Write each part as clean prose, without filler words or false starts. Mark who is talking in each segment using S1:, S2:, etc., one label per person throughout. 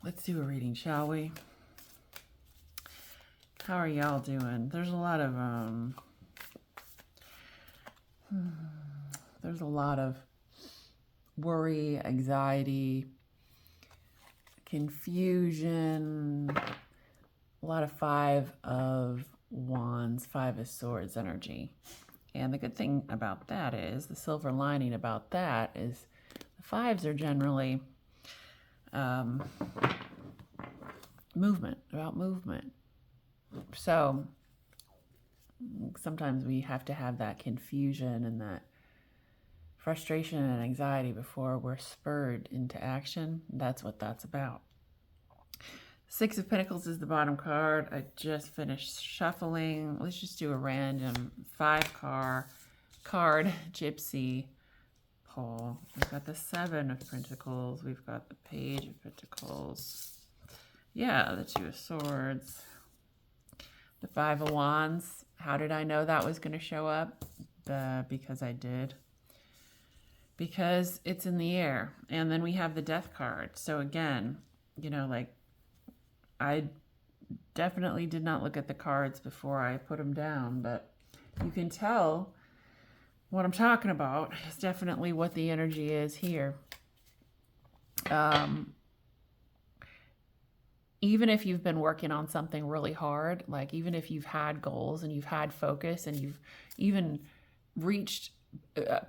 S1: Let's do a reading, shall we? How are y'all doing? There's a lot of worry, anxiety, confusion, a lot of Five of Wands, Five of Swords energy. And the good thing about that is, the silver lining about that is, the fives are generally movement, about movement. So sometimes we have to have that confusion and that frustration and anxiety before we're spurred into action. That's what that's about. Six of Pentacles is the bottom card. I just finished shuffling. Let's just do a random 5-card gypsy pull. We've got the Seven of Pentacles. We've got the Page of Pentacles. Yeah, the Two of Swords. The Five of Wands. How did I know that was going to show up? Because I did. Because it's in the air. And then we have the Death card. So again, you know, like, I definitely did not look at the cards before I put them down, but you can tell what I'm talking about is definitely what the energy is here. Even if you've been working on something really hard, like even if you've had goals and you've had focus and you've even reached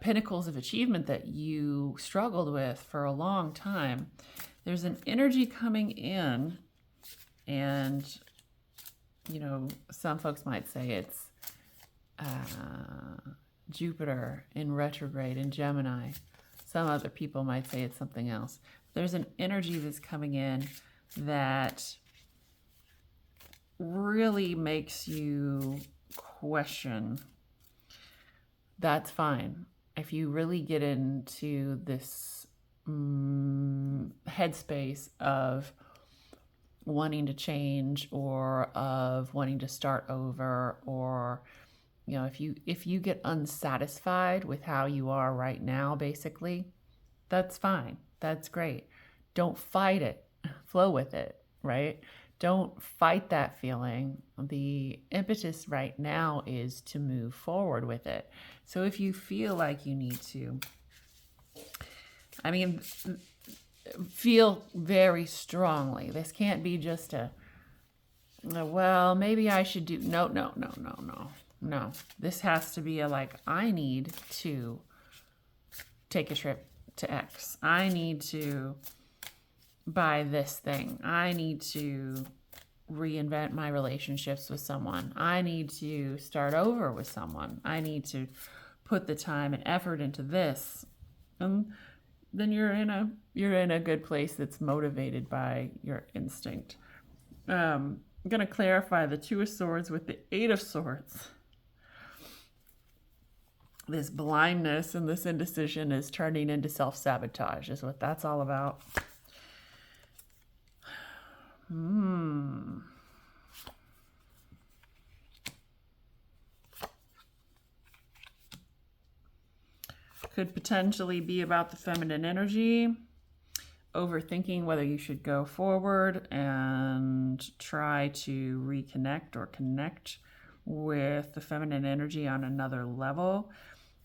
S1: pinnacles of achievement that you struggled with for a long time, there's an energy coming in. And, you know, some folks might say it's Jupiter in retrograde in Gemini. Some other people might say it's something else. There's an energy that's coming in that really makes you question. That's fine. If you really get into this headspace of wanting to change or of wanting to start over, or, you know, if you get unsatisfied with how you are right now, basically, that's fine. That's great. Don't fight it. Flow with it, right? Don't fight that feeling. The impetus right now is to move forward with it. So if you feel like you need to, I mean, feel very strongly. This can't be just a, well, maybe I should do, no. This has to be a, like, I need to take a trip to X. I need to buy this thing. I need to reinvent my relationships with someone. I need to start over with someone. I need to put the time and effort into this. And then you're in a good place that's motivated by your instinct. I'm going to clarify the Two of Swords with the Eight of Swords. This blindness and this indecision is turning into self-sabotage, is what that's all about. Could potentially be about the feminine energy, overthinking whether you should go forward and try to reconnect or connect with the feminine energy on another level.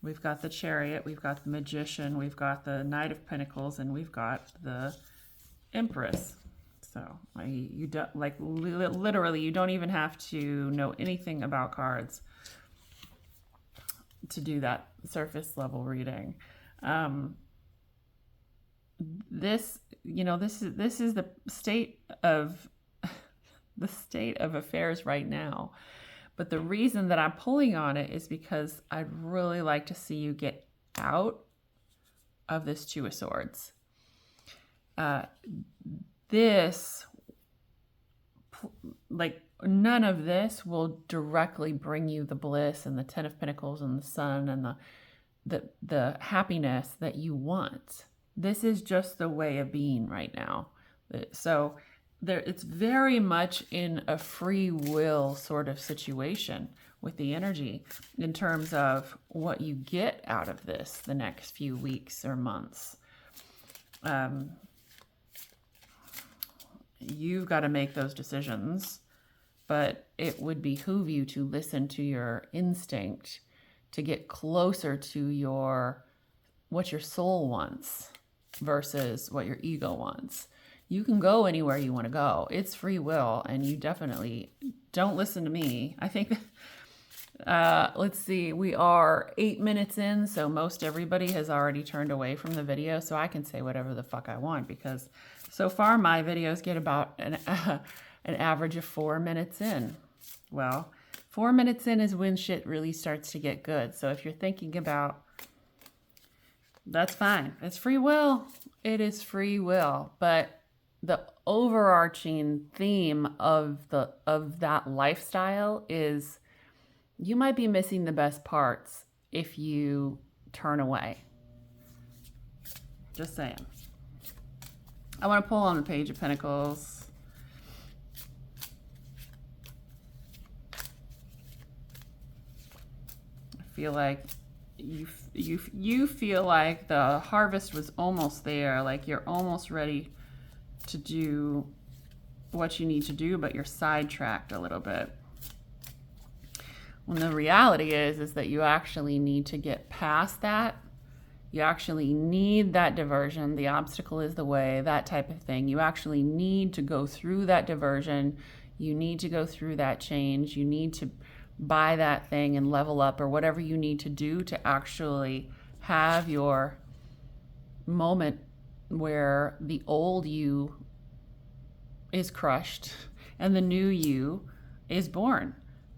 S1: We've got the Chariot, we've got the Magician, we've got the Knight of Pentacles, and we've got the Empress. So you don't, like, literally, you don't even have to know anything about cards to do that surface level reading. This is the state of affairs right now. But the reason that I'm pulling on it is because I'd really like to see you get out of this Two of Swords. None of this will directly bring you the bliss and the Ten of Pentacles and the Sun and the happiness that you want. This is just the way of being right now. So it's very much in a free will sort of situation with the energy in terms of what you get out of this the next few weeks or months. you've got to make those decisions. But it would behoove you to listen to your instinct, to get closer to what your soul wants versus what your ego wants. You can go anywhere you want to go. It's free will, and you definitely don't listen to me. I think let's see, we are 8 minutes in, so most everybody has already turned away from the video, so I can say whatever the fuck I want, because so far my videos get about an average of 4 minutes in. Well, 4 minutes in is when shit really starts to get good. So if you're thinking about, that's fine. It's free will. It is free will. But the overarching theme of that lifestyle is you might be missing the best parts if you turn away. Just saying. I want to pull on the Page of Pentacles. I feel like you feel like the harvest was almost there, like you're almost ready to do what you need to do, but you're sidetracked a little bit. When the reality is that you actually need to get past that. You actually need that diversion. The obstacle is the way, that type of thing. You actually need to go through that diversion. You need to go through that change. You need to buy that thing and level up, or whatever you need to do to actually have your moment where the old you is crushed and the new you is born.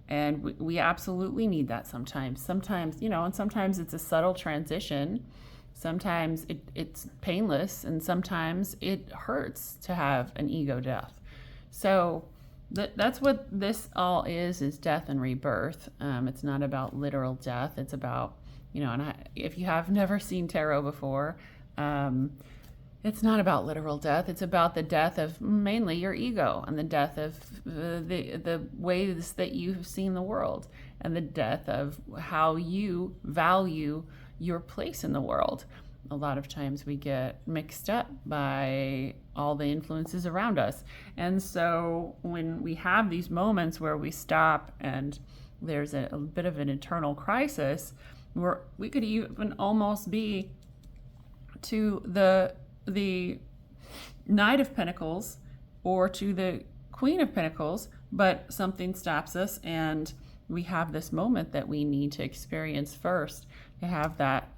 S1: And we absolutely need that sometimes. Sometimes, and sometimes it's a subtle transition. Sometimes it's painless, and sometimes it hurts to have an ego death. So that's what this all is death and rebirth. It's not about literal death. It's about, if you have never seen tarot before, it's not about literal death. It's about the death of mainly your ego, and the death of the ways that you've seen the world, and the death of how you value your place in the world. A lot of times we get mixed up by all the influences around us. And so when we have these moments where we stop and there's a bit of an internal crisis, where we could even almost be to the Knight of Pentacles or to the Queen of Pentacles, but something stops us, and we have this moment that we need to experience first to have that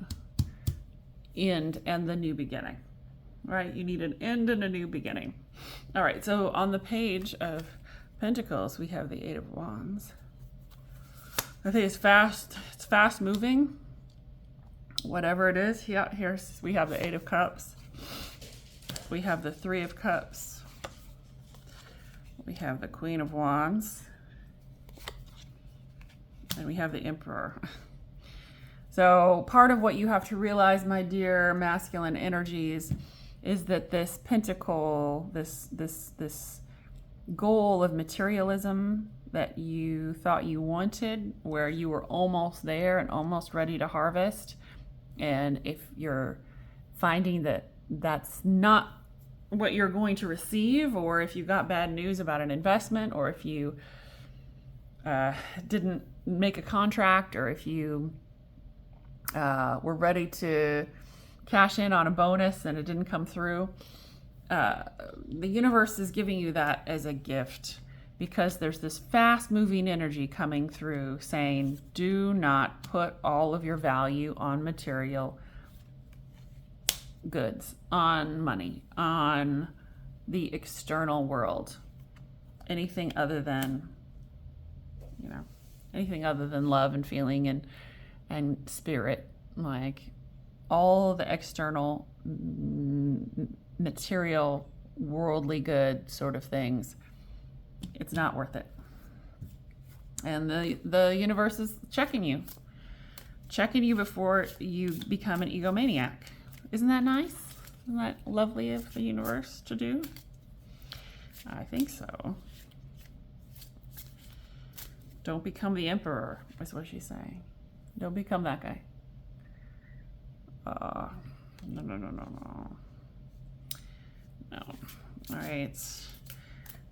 S1: end and the new beginning, right? You need an end and a new beginning. All right, so on the Page of Pentacles, we have the Eight of Wands. I think it's fast moving, whatever it is. Yeah, here's, we have the Eight of Cups. We have the Three of Cups. We have the Queen of Wands. And we have the Emperor. So part of what you have to realize, my dear masculine energies, is that this pentacle, this goal of materialism that you thought you wanted, where you were almost there and almost ready to harvest, and if you're finding that that's not what you're going to receive, or if you got bad news about an investment, or if you didn't make a contract, or if you were ready to cash in on a bonus and it didn't come through, the universe is giving you that as a gift, because there's this fast moving energy coming through saying, do not put all of your value on material goods, on money, on the external world. Anything other than, anything other than love and feeling and spirit, like all the external material, worldly good sort of things, it's not worth it. And the universe is checking you before you become an egomaniac. Isn't that nice? Isn't that lovely of the universe to do? I think so. Don't become the emperor, is what she's saying. Don't become that guy. No. All right.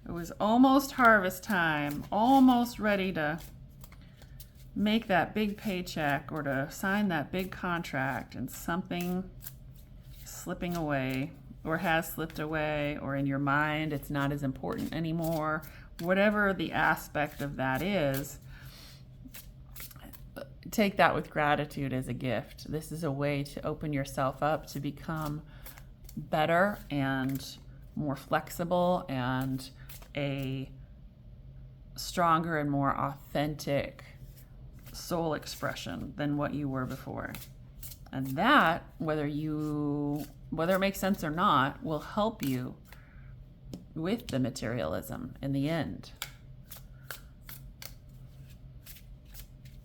S1: It was almost harvest time, almost ready to make that big paycheck or to sign that big contract, and something slipping away, or has slipped away, or in your mind it's not as important anymore. Whatever the aspect of that is, take that with gratitude as a gift. This is a way to open yourself up to become better and more flexible and a stronger and more authentic soul expression than what you were before. And that, whether it makes sense or not, will help you with the materialism in the end.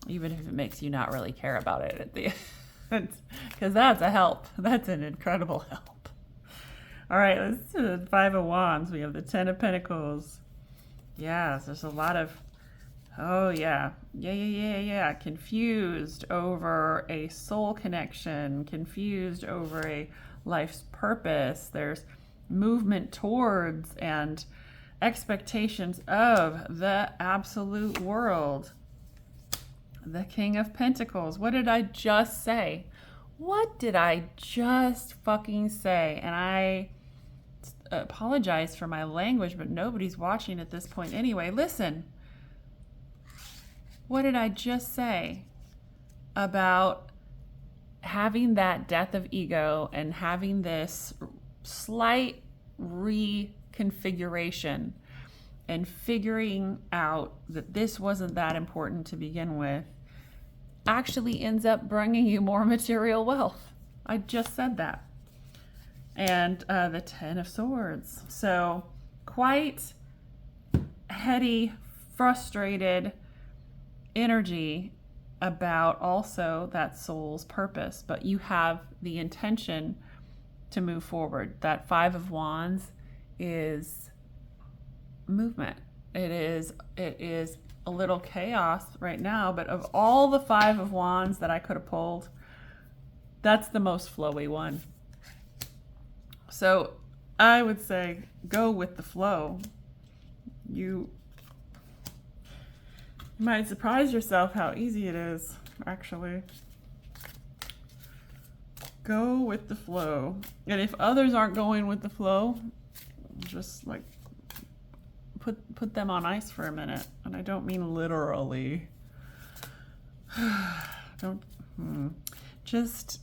S1: Even if it makes you not really care about it at the end. Because that's a help. That's an incredible help. All right, let's do the Five of Wands. We have the Ten of Pentacles. Yes, there's a lot of, oh yeah. Confused over a soul connection, confused over a life's purpose. There's movement towards and expectations of the absolute world. The King of Pentacles. What did I just say? What did I just fucking say? And I apologize for my language, but nobody's watching at this point anyway. Listen. What did I just say about having that death of ego and having this slight reconfiguration and figuring out that this wasn't that important to begin with actually ends up bringing you more material wealth? I just said that. And the Ten of Swords. So quite heady, frustrated energy about also that soul's purpose, but you have the intention to move forward. That Five of Wands is movement. It is a little chaos right now, but of all the Five of Wands that I could have pulled, that's the most flowy one. So I would say go with the flow. You might surprise yourself how easy it is, actually. Go with the flow. And if others aren't going with the flow, just like put them on ice for a minute. And I don't mean literally. Just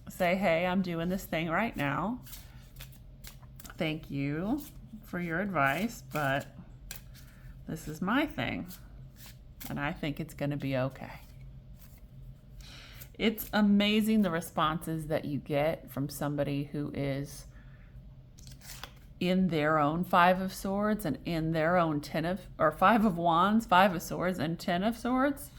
S1: say, hey, I'm doing this thing right now. Thank you for your advice, but this is my thing. And I think it's going to be okay. It's amazing the responses that you get from somebody who is in their own Five of Swords and in their own Five of Wands, Five of Swords, and Ten of Swords.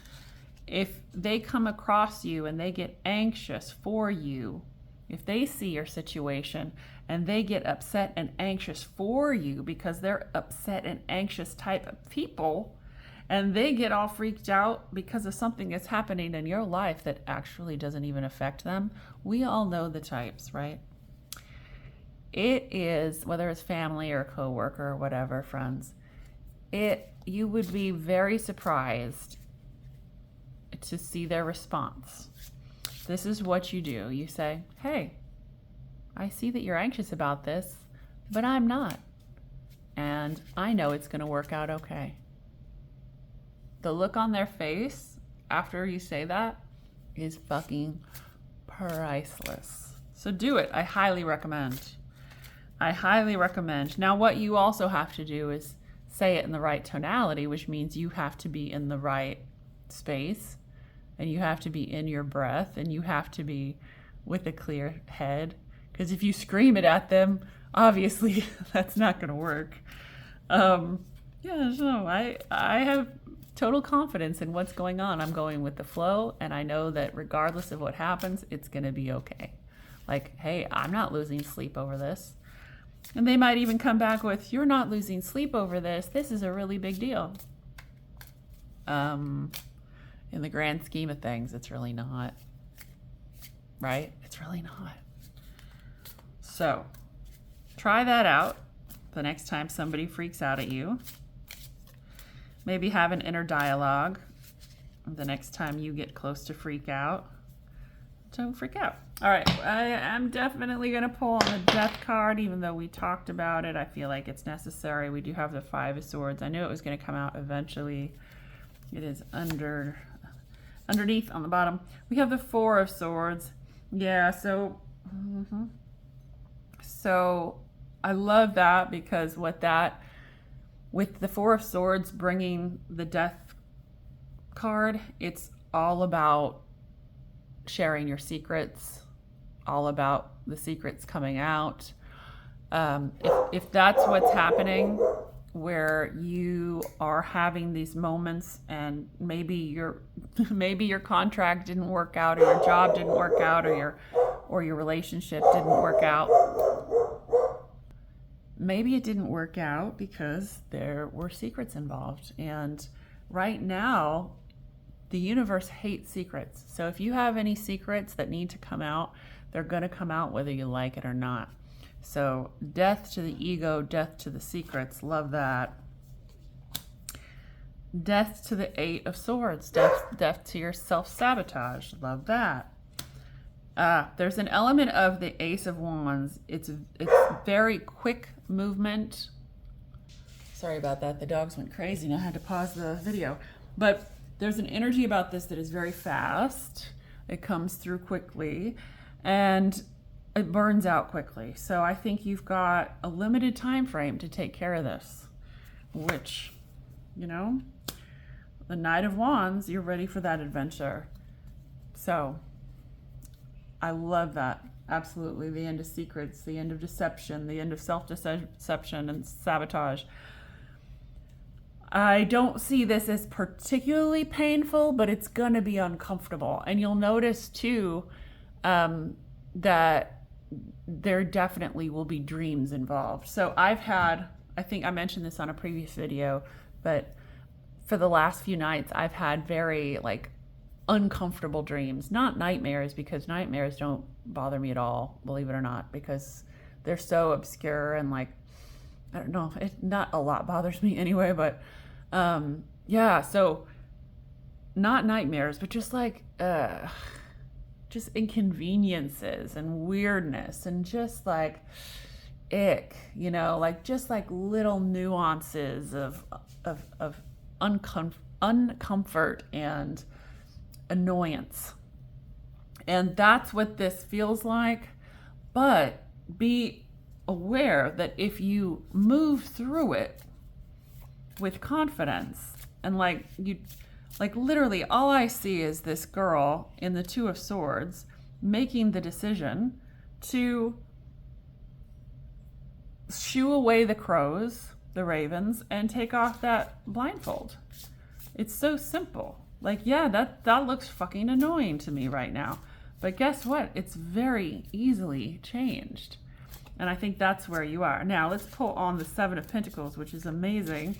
S1: If they come across you and they get anxious for you, if they see your situation and they get upset and anxious for you because they're upset and anxious type of people, and they get all freaked out because of something that's happening in your life that actually doesn't even affect them. We all know the types, right? It is, whether it's family or coworker or whatever, friends, you would be very surprised to see their response. This is what you do. You say, hey, I see that you're anxious about this, but I'm not. And I know it's going to work out okay. The look on their face after you say that is fucking priceless. So do it. I highly recommend. I highly recommend. Now, what you also have to do is say it in the right tonality, which means you have to be in the right space, and you have to be in your breath, and you have to be with a clear head. Because if you scream it at them, obviously that's not going to work. I have total confidence in what's going on. I'm going with the flow, and I know that regardless of what happens, it's going to be okay. Like, hey, I'm not losing sleep over this. And they might even come back with, you're not losing sleep over this. This is a really big deal. In the grand scheme of things, it's really not. Right? It's really not. So, try that out. the next time somebody freaks out at you. Maybe have an inner dialogue the next time you get close to freak out. Don't freak out. All right, I am definitely going to pull on the Death card, even though we talked about it. I feel like it's necessary. We do have the Five of Swords. I knew it was going to come out eventually. It is underneath on the bottom. We have the Four of Swords. Yeah, so so I love that, because with the Four of Swords bringing the Death card, it's all about sharing your secrets, all about the secrets coming out. If that's what's happening, where you are having these moments and maybe your contract didn't work out, or your job didn't work out, or your relationship didn't work out. Maybe it didn't work out because there were secrets involved. And right now, the universe hates secrets. So if you have any secrets that need to come out, they're going to come out whether you like it or not. So death to the ego, death to the secrets. Love that. Death to the Eight of Swords. Death to your self-sabotage. Love that. There's an element of the Ace of Wands. It's very quick movement. Sorry about that. The dogs went crazy and I had to pause the video. But there's an energy about this that is very fast. It comes through quickly and it burns out quickly. So I think you've got a limited time frame to take care of this, which, you know, the Knight of Wands, you're ready for that adventure. So I love that. Absolutely. The end of secrets, the end of deception, the end of self-deception and sabotage. I don't see this as particularly painful, but it's going to be uncomfortable. And you'll notice too that there definitely will be dreams involved. So I think I mentioned this on a previous video, but for the last few nights, I've had very uncomfortable dreams, not nightmares, because nightmares don't bother me at all, believe it or not, because they're so obscure and I don't know, not a lot bothers me anyway, but yeah, so not nightmares, but just just inconveniences and weirdness and just ick, you know, just little nuances of uncomfort and annoyance. And that's what this feels like. But be aware that if you move through it with confidence and literally all I see is this girl in the Two of Swords making the decision to shoo away the crows, the ravens, and take off that blindfold. It's so simple. Yeah, that looks fucking annoying to me right now. But guess what? It's very easily changed. And I think that's where you are. Now, let's pull on the Seven of Pentacles, which is amazing.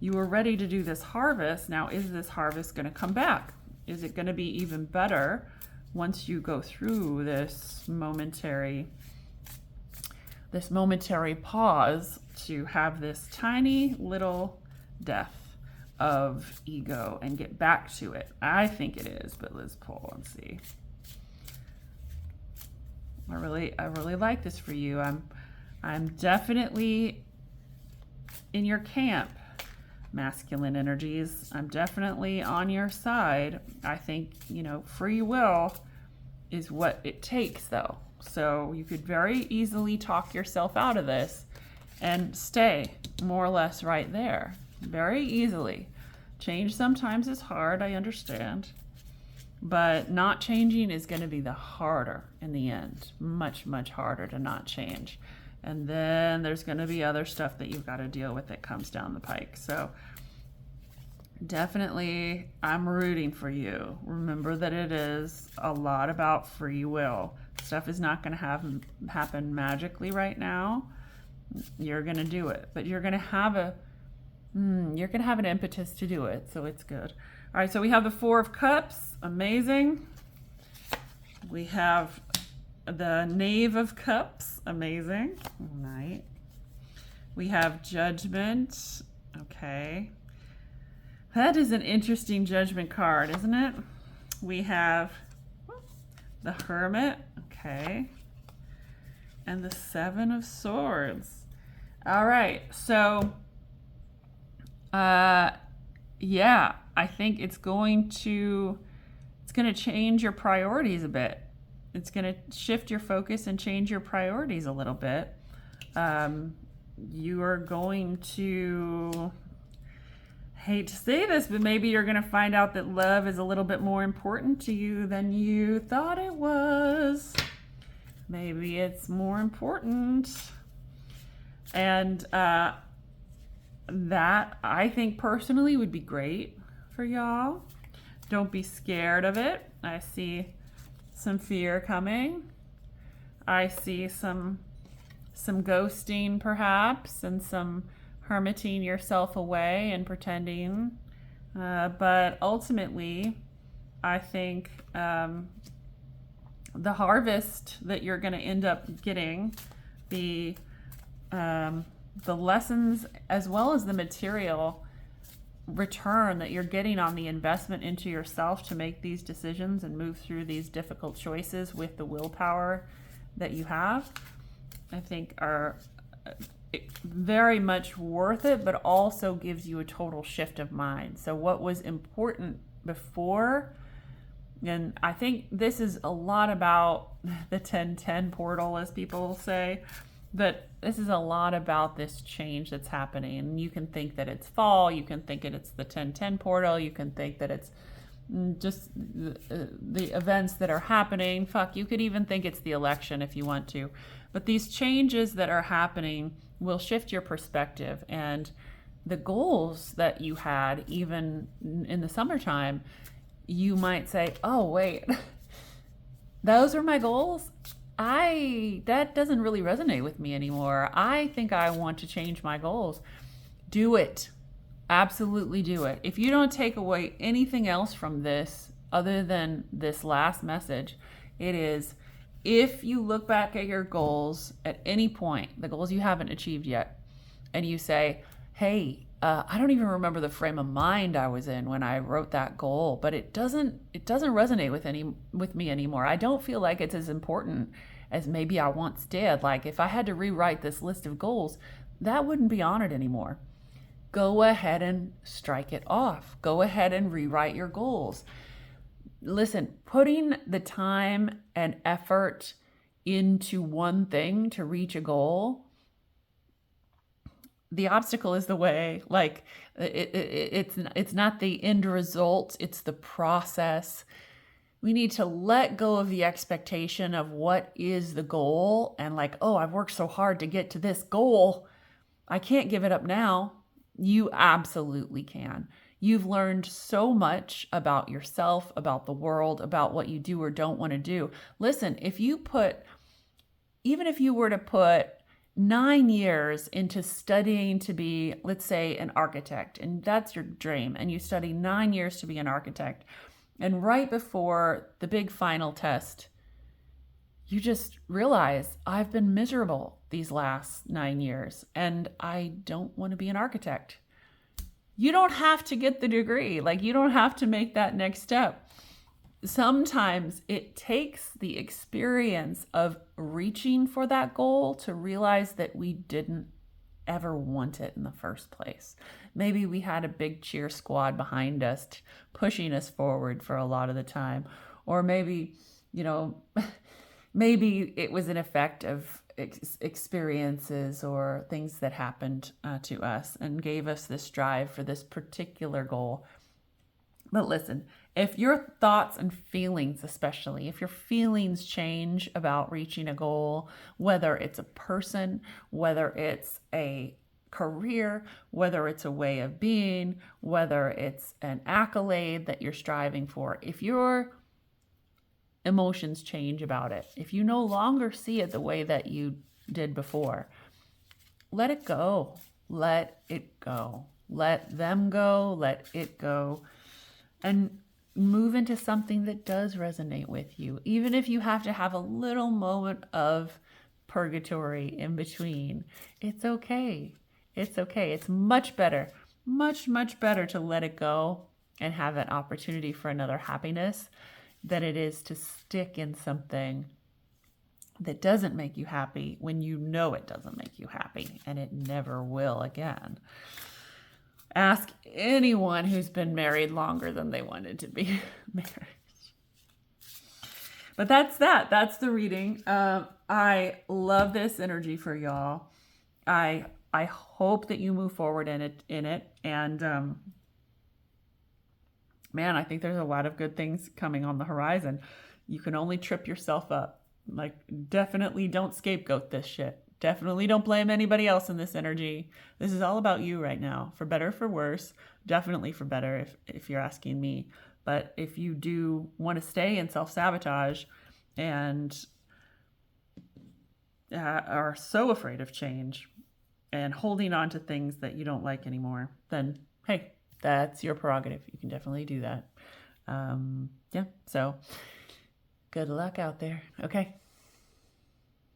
S1: You were ready to do this harvest. Now, is this harvest going to come back? Is it going to be even better once you go through this momentary pause to have this tiny little death of ego and get back to it? I think it is, but let's pull and see. I really like this for you. I'm definitely in your camp, masculine energies. I'm definitely on your side. I think, free will is what it takes, though. So you could very easily talk yourself out of this and stay more or less right there. Very easily. Change sometimes is hard, I understand. But not changing is going to be the harder in the end. Much, much harder to not change. And then there's going to be other stuff that you've got to deal with that comes down the pike. So definitely, I'm rooting for you. Remember that it is a lot about free will. Stuff is not going to happen magically right now. You're going to do it, but you're going to have an impetus to do it. So it's good. All right, so we have the Four of Cups. Amazing. We have the Knave of Cups. Amazing. All right. We have Judgment. Okay. That is an interesting Judgment card, isn't it? We have the Hermit. Okay. And the Seven of Swords. All right. So, yeah, I think it's going to change your priorities a bit. It's going to shift your focus and change your priorities a little bit. You are going to, hate to say this, but maybe you're going to find out that love is a little bit more important to you than you thought it was. Maybe it's more important. And that, I think, personally would be great for y'all. Don't be scared of it. I see some fear coming. I see some ghosting, perhaps, and some hermiting yourself away and pretending. But ultimately, I think the harvest that you're going to end up getting, the lessons as well as the material return that you're getting on the investment into yourself to make these decisions and move through these difficult choices with the willpower that you have, I think are very much worth it, but also gives you a total shift of mind. So what was important before, and I think this is a lot about the 1010 portal, as people say, but this is a lot about this change that's happening. And you can think that it's fall, you can think that it's the 1010 portal, you can think that it's just the events that are happening. Fuck, you could even think it's the election if you want to. But these changes that are happening will shift your perspective, and the goals that you had even in the summertime, you might say, oh wait, those are my goals? That doesn't really resonate with me anymore. I think I want to change my goals. Do it. Absolutely do it. If you don't take away anything else from this other than this last message, it is, if you look back at your goals at any point, the goals you haven't achieved yet, and you say, hey, I don't even remember the frame of mind I was in when I wrote that goal, but it doesn't resonate with me anymore. I don't feel like it's as important as maybe I once did. Like if I had to rewrite this list of goals, that wouldn't be honored anymore. Go ahead and strike it off. Go ahead and rewrite your goals. Listen, putting the time and effort into one thing to reach a goal, the obstacle is the way. Like it's not the end result, it's the process. We need to let go of the expectation of what is the goal and like, oh, I've worked so hard to get to this goal, I can't give it up now. You absolutely can. You've learned so much about yourself, about the world, about what you do or don't want to do. Listen, even if you were to put 9 years into studying to be, let's say, an architect, and that's your dream, and you study 9 years to be an architect, and right before the big final test, you just realize, I've been miserable these last 9 years, and I don't want to be an architect. You don't have to get the degree. Like, you don't have to make that next step. Sometimes it takes the experience of reaching for that goal to realize that we didn't ever want it in the first place. Maybe we had a big cheer squad behind us, pushing us forward for a lot of the time. Or maybe, maybe it was an effect of experiences or things that happened to us and gave us this drive for this particular goal. But listen, if your thoughts and feelings, especially if your feelings change about reaching a goal, whether it's a person, whether it's a career, whether it's a way of being, whether it's an accolade that you're striving for, if your emotions change about it, if you no longer see it the way that you did before, let it go. Let it go. Let them go. Let it go. And move into something that does resonate with you. Even if you have to have a little moment of purgatory in between, it's okay. It's okay. It's much better, much better to let it go and have an opportunity for another happiness than it is to stick in something that doesn't make you happy when you know it doesn't make you happy, and it never will again. Ask anyone who's been married longer than they wanted to be married. But that's that. That's the reading. I love this energy for y'all. I hope that you move forward in it. And man, I think there's a lot of good things coming on the horizon. You can only trip yourself up. Like, definitely don't scapegoat this shit. Definitely don't blame anybody else in this energy. This is all about you right now, for better or for worse. Definitely for better if you're asking me. But if you do want to stay in self-sabotage and are so afraid of change and holding on to things that you don't like anymore, then hey, that's your prerogative. You can definitely do that. Yeah, so good luck out there. Okay,